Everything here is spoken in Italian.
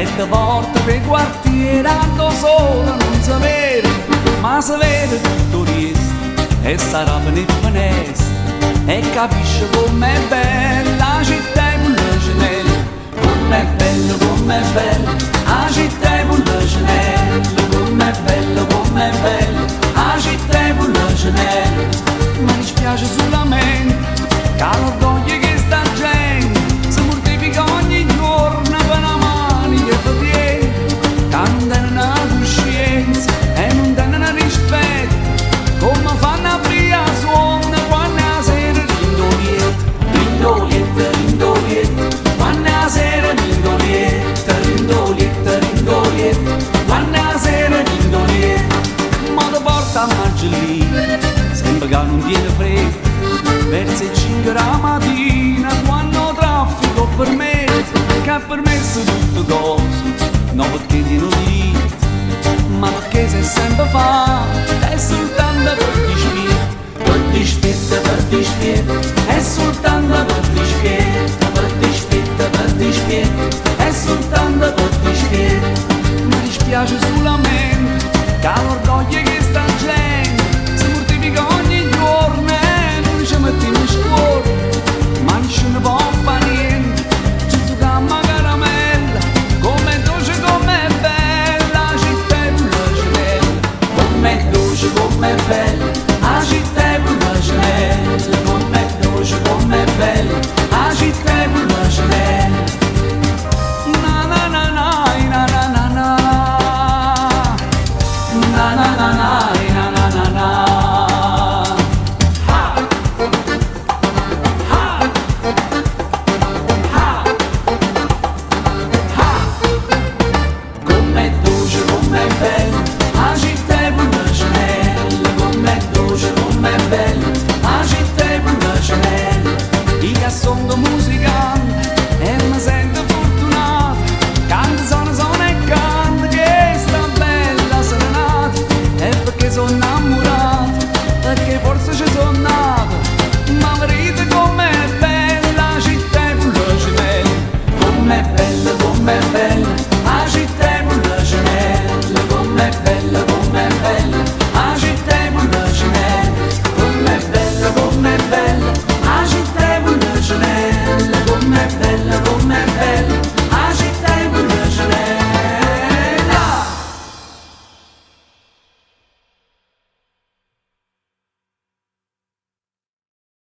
e te porta per quartiere tanto solo non sapere, ma se vede tutto riesco e sarà per il finestra e capisce com'è bella la città e pulle cenelle, com'è bello, la città e pulle cenelle, com'è bello, la città e pulle cenelle. Mi dispiace solamente che l'orgoglio che sta gente si mortifica ogni giorno per una mano che fa tiene, che non danno una coscienza e non danno una rispetto, come fanno a aprire suona quando la sera rindolietta, quando la sera rindolietta, quando la sera rindolietta. Ma ti porta a Margellina, sembra che non tiene freddo, verso le 5 la mattina, quando traffico permette, che ha permesso tutte cose, non perché ti non diritto, ma perché se sempre fa, è soltanto per dispetto, è soltanto per dispetto, è soltanto per dispetto. Mi dispiace solamente che l'orgoglio che